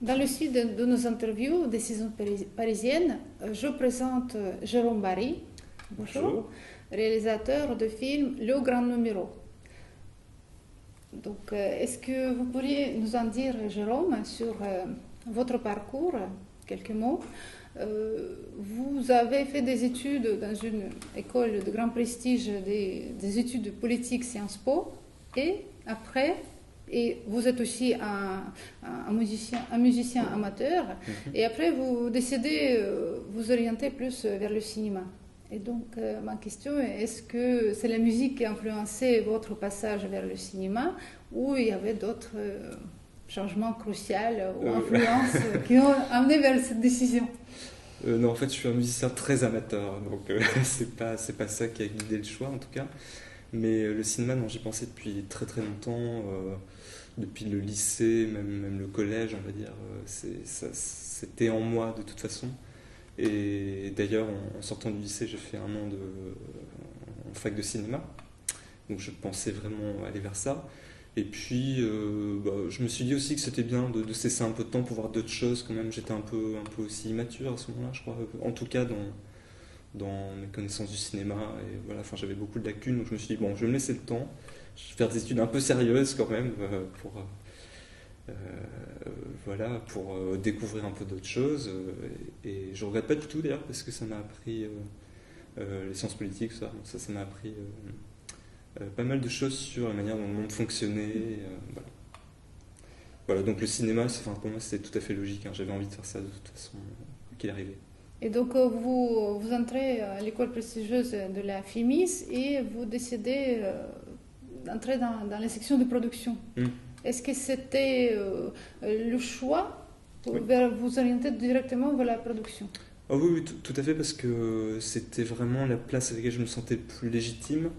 Dans le suite de nos interviews des saisons parisiennes, je présente Jérôme Barry, bonjour, Bonjour. réalisateur de film Le Grand Numéro. Donc, est-ce que vous pourriez nous en dire, Jérôme, sur votre parcours, quelques mots? Vous avez fait des études dans une école de grand prestige, des études politiques Sciences Po, et après, et vous êtes aussi un musicien amateur, Mhm. et après vous décidez vous orienter plus vers le cinéma. Et donc, ma question est, est-ce que c'est la musique qui a influencé votre passage vers le cinéma ou il y avait d'autres changements cruciaux ou Euh, influences qui ont amené vers cette décision? non, en fait, je suis un musicien très amateur, donc c'est pas ça qui a guidé le choix en tout cas. Mais le cinéma, non, j'y pensais depuis très très longtemps, depuis le lycée, même le collège, on va dire. C'était en moi de toute façon. Et d'ailleurs, en sortant du lycée, j'ai fait un an en fac de cinéma, donc je pensais vraiment aller vers ça. Et puis, je me suis dit aussi que c'était bien de cesser un peu de temps pour voir d'autres choses quand même. J'étais un peu aussi immature à ce moment-là, je crois. En tout cas, dans mes connaissances du cinéma. Et voilà, enfin, j'avais beaucoup de lacunes, donc je me suis dit, bon, je vais me laisser le temps. Je vais faire des études un peu sérieuses quand même euh, voilà, pour découvrir un peu d'autres choses. Et je regrette pas du tout d'ailleurs, parce que ça m'a appris les sciences politiques, ça. Donc ça m'a appris pas mal de choses sur la manière dont le monde fonctionnait. Voilà. Voilà, donc le cinéma, enfin, pour moi, c'était tout à fait logique, hein. J'avais envie de faire ça de toute façon, qu'il arrivait. Et donc, vous entrez à l'école prestigieuse de la FIMIS et vous décidez d'entrer dans la section de production. Hmm. Est-ce que c'était le choix pour Oui. vous orienter directement vers la production? Ah oui, oui, tout à fait, parce que c'était vraiment la place avec laquelle je me sentais le plus légitime.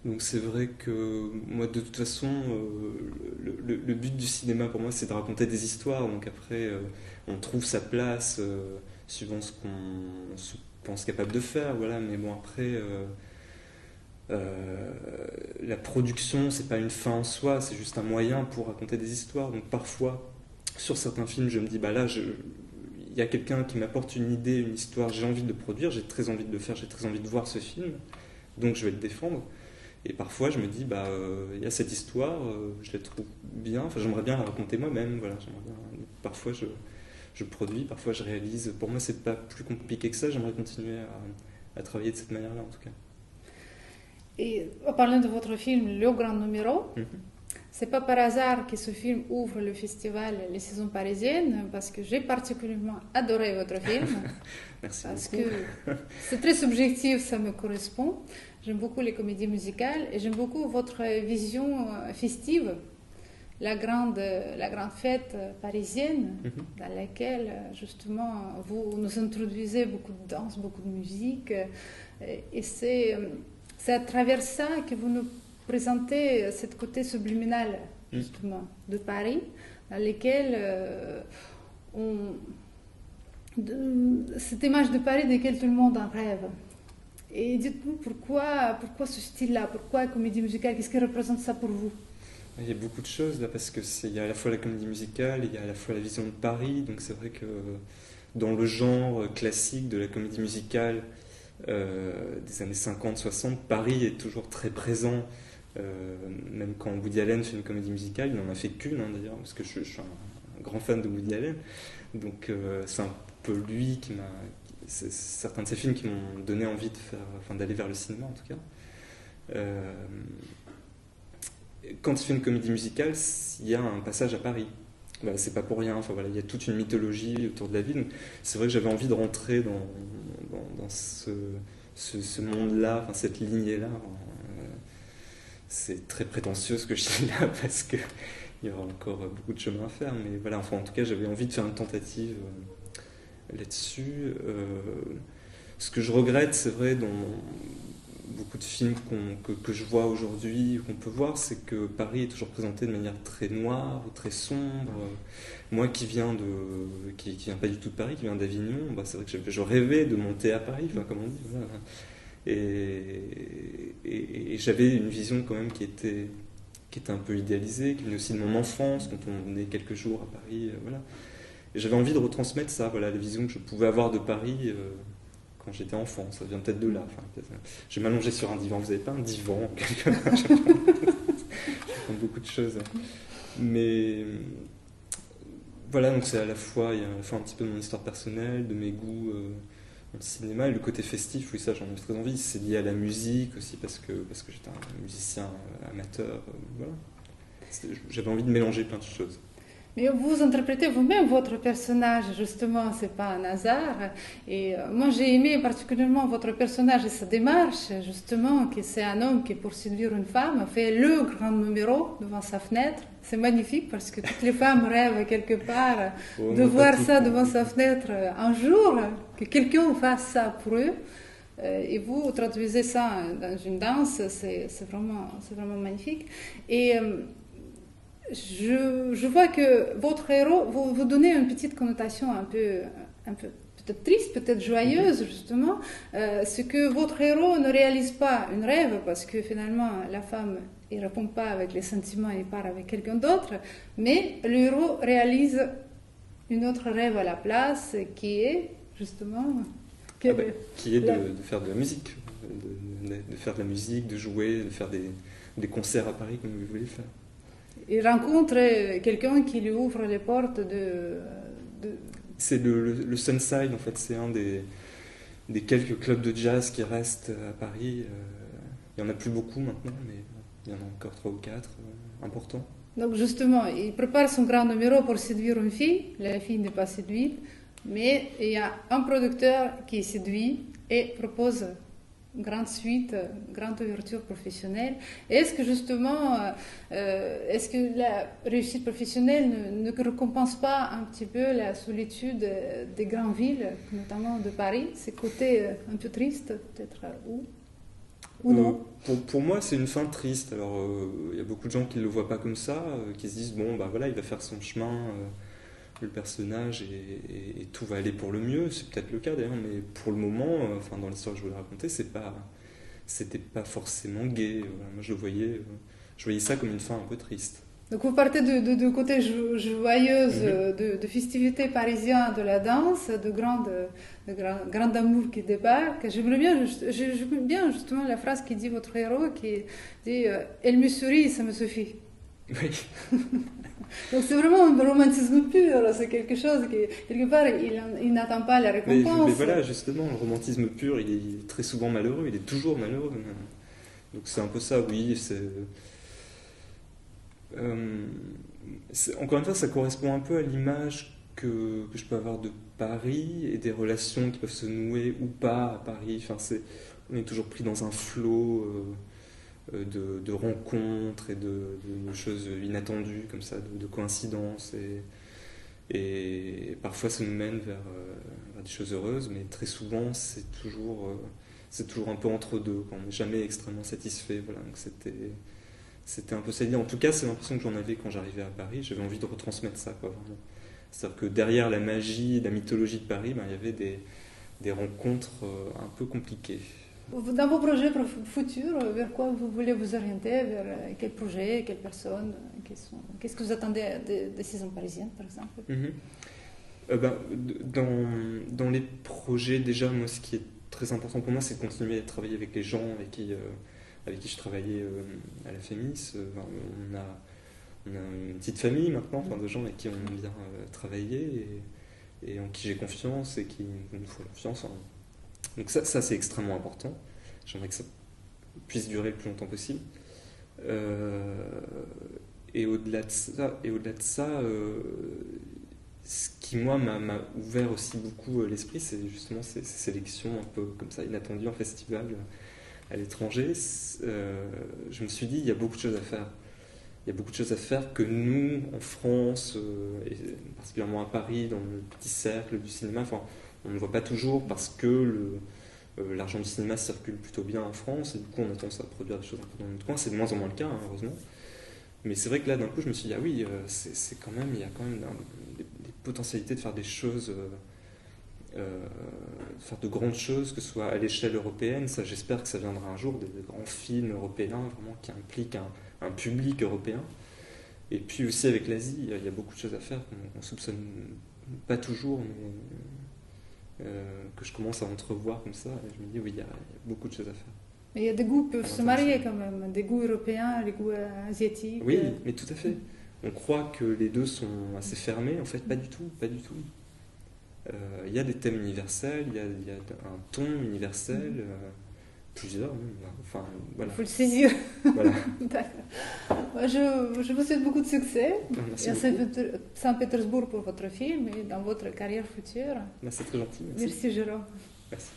Donc c'est vrai que moi, de toute façon, le but du cinéma pour moi, c'est de raconter des histoires. Donc après, on trouve sa place suivant ce qu'on se pense capable de faire. Voilà. Mais bon, après, la production, c'est pas une fin en soi, c'est juste un moyen pour raconter des histoires. Donc parfois, sur certains films, je me dis, bah là, il y a quelqu'un qui m'apporte une idée, une histoire, j'ai envie de le produire, j'ai très envie de le faire, j'ai très envie de voir ce film, donc je vais le défendre. Et parfois, je me dis, bah, il y a cette histoire, je la trouve bien, enfin, j'aimerais bien la raconter moi-même, voilà, parfois, je produis, parfois, je réalise. Pour moi, c'est pas plus compliqué que ça, j'aimerais continuer à travailler de cette manière-là, en tout cas. Et en parlant de votre film Le Grand Numéro, Mhm. c'est pas par hasard que ce film ouvre le festival Les Saisons Parisiennes, parce que j'ai particulièrement adoré votre film, Merci parce beaucoup. que c'est très subjectif, ça me correspond. J'aime beaucoup les comédies musicales et j'aime beaucoup votre vision festive, la grande fête parisienne, Mhm. dans laquelle justement vous nous introduisez beaucoup de danse, beaucoup de musique. Et c'est à travers ça que vous nous présentez cette côté subliminal, Mhm. justement, de Paris, dans lequel on, cette image de Paris de laquelle tout le monde en rêve. Et dites-nous pourquoi ce style-là, pourquoi comédie musicale, qu'est-ce qui représente ça pour vous? Il y a beaucoup de choses là, parce que il y a à la fois la comédie musicale, il y a à la fois la vision de Paris, donc c'est vrai que dans le genre classique de la comédie musicale des années 50-60, Paris est toujours très présent. Même quand Woody Allen fait une comédie musicale, il n'en a fait qu'une, hein, d'ailleurs, parce que je suis un grand fan de Woody Allen. Donc c'est un peu lui qui m'a. C'est certains de ses films qui m'ont donné envie de faire, enfin, d'aller vers le cinéma en tout cas. Euh, Quand il fait une comédie musicale, il y a un passage à Paris. Voilà, c'est pas pour rien. Enfin, voilà, il y a toute une mythologie autour de la ville. C'est vrai que j'avais envie de rentrer dans ce monde-là, enfin, cette lignée-là. C'est très prétentieux ce que je dis là parce que il y aura encore beaucoup de chemin à faire. Mais voilà, enfin, en tout cas, j'avais envie de faire une tentative là-dessus. Ce que je regrette, c'est vrai, dans beaucoup de films que je vois aujourd'hui, qu'on peut voir, c'est que Paris est toujours présenté de manière très noire ou très sombre. Moi qui viens pas du tout de Paris, qui viens d'Avignon, bah, c'est vrai que je rêvais de monter à Paris, enfin, comme on dit. Voilà. Et j'avais une vision quand même qui était un peu idéalisée, qui venait aussi de mon enfance, quand on venait quelques jours à Paris. Voilà. Et j'avais envie de retransmettre ça, voilà, la vision que je pouvais avoir de Paris quand j'étais enfant. Ça vient peut-être de là. Enfin, je vais m'allonger sur un divan. Vous n'avez pas un divan quelque part? J'apprends beaucoup de choses. Mais voilà, donc c'est à la fois, il y a à la fois un petit peu de mon histoire personnelle, de mes goûts dans le cinéma, et le côté festif, oui, ça j'en ai très envie. C'est lié à la musique aussi, parce que j'étais un musicien amateur. Voilà. J'avais envie de mélanger plein de choses. Mais vous interprétez vous-même votre personnage, justement, c'est pas un hasard. Et moi, j'ai aimé particulièrement votre personnage et sa démarche, justement, que c'est un homme qui, pour séduire une femme, fait le grand numéro devant sa fenêtre. C'est magnifique parce que toutes les femmes rêvent quelque part de voir ça devant sa fenêtre un jour, que quelqu'un fasse ça pour eux. Et vous traduisez ça dans une danse, c'est vraiment magnifique. Et je vois que votre héros, vous donnez une petite connotation un peu peut-être triste, peut-être joyeuse, justement. Ce que votre héros ne réalise pas un rêve, parce que finalement, la femme, il ne répond pas avec les sentiments, il part avec quelqu'un d'autre, mais le héros réalise une autre rêve à la place, qui est, justement... qui est de faire de la musique, de faire de la musique, de jouer, de faire des concerts à Paris, comme vous voulez faire. Il rencontre quelqu'un qui lui ouvre les portes de... C'est le Sunside, en fait. C'est un des quelques clubs de jazz qui restent à Paris. Il n'y en a plus beaucoup maintenant, mais il y en a encore 3 ou 4 importants. Donc justement, il prépare son grand numéro pour séduire une fille. La fille n'est pas séduite, mais il y a un producteur qui est séduit et propose grande suite, grande ouverture professionnelle. Est-ce que justement, est-ce que la réussite professionnelle ne récompense pas un petit peu la solitude des grandes villes, notamment de Paris, ces côtés un peu tristes, peut-être, ou non? Pour moi, c'est une fin triste. Alors, il y a beaucoup de gens qui ne le voient pas comme ça, qui se disent, bon, bah voilà, il va faire son chemin, le personnage, et tout va aller pour le mieux. C'est peut-être le cas d'ailleurs, mais pour le moment, enfin dans l'histoire que je voulais raconter, c'était pas forcément gai. Voilà, moi je voyais ça comme une fin un peu triste. Donc vous partez de côté joyeuse, de festivités parisiennes, de la danse, de grand amour qui débarque. J'aime bien justement la phrase qui dit votre héros, qui dit « Elle me sourit, ça me suffit ». Oui. Donc c'est vraiment un romantisme pur, c'est quelque chose qui, quelque part, il n'attend pas la récompense. Mais voilà, justement, le romantisme pur, il est très souvent malheureux, il est toujours malheureux. Donc c'est un peu ça, oui. Encore une fois, ça correspond un peu à l'image que je peux avoir de Paris et des relations qui peuvent se nouer ou pas à Paris. Enfin, on est toujours pris dans un flot de rencontres et de choses inattendues comme ça, de coïncidences, et parfois ça nous mène vers des choses heureuses, mais très souvent c'est toujours un peu entre deux, quand on n'est jamais extrêmement satisfait. Voilà, donc c'était un peu ça l'idée. En tout cas, c'est l'impression que j'en avais quand j'arrivais à Paris. J'avais envie de retransmettre ça, quoi, vraiment. C'est-à-dire que derrière la magie, la mythologie de Paris, ben, il y avait des rencontres un peu compliquées. Dans vos projets futurs, vers quoi vous voulez vous orienter? Vers quel projet, quelles personnes? Qu'est-ce que vous attendez des saisons parisiennes, par exemple? Dans les projets, déjà, moi, ce qui est très important pour moi, c'est de continuer à travailler avec les gens avec qui je travaillais à la FEMIS. On a une petite famille maintenant, enfin, de gens avec qui on aime bien travailler et en qui j'ai confiance et qui nous font confiance. Donc ça c'est extrêmement important. J'aimerais que ça puisse durer le plus longtemps possible. Et au-delà de ça, ce qui moi m'a ouvert aussi beaucoup l'esprit, c'est justement ces sélections un peu comme ça inattendues en festival à l'étranger. Je me suis dit, il y a beaucoup de choses à faire. Il y a beaucoup de choses à faire que nous, en France, et particulièrement à Paris, dans le petit cercle du cinéma, enfin, on ne voit pas toujours parce que l'argent du cinéma circule plutôt bien en France et du coup on a tendance à produire des choses un peu dans notre coin. C'est de moins en moins le cas, hein, heureusement. Mais c'est vrai que là d'un coup je me suis dit, ah oui, il y a quand même des potentialités de faire des choses, faire de grandes choses, que ce soit à l'échelle européenne. Ça, j'espère que ça viendra un jour, des grands films européens vraiment qui impliquent un public européen. Et puis aussi avec l'Asie, il y a beaucoup de choses à faire qu'on ne soupçonne pas toujours, mais que je commence à entrevoir comme ça. Et je me dis, oui, il y a beaucoup de choses à faire. Mais il y a des goûts qui peuvent se Intéressant. marier quand même, des goûts européens, des goûts asiatiques. Oui, mais tout à fait. On croit que les deux sont assez fermés, en fait, pas du tout, pas du tout. Il y a des thèmes universels, il y a un ton universel, plusieurs même. Enfin, Il voilà. faut le saisir. Voilà. D'accord. Moi, je vous souhaite beaucoup de succès. Merci Et à beaucoup. Saint-Pétersbourg pour votre film et dans votre carrière future. C'est très gentil, merci. Merci Jérôme. Merci.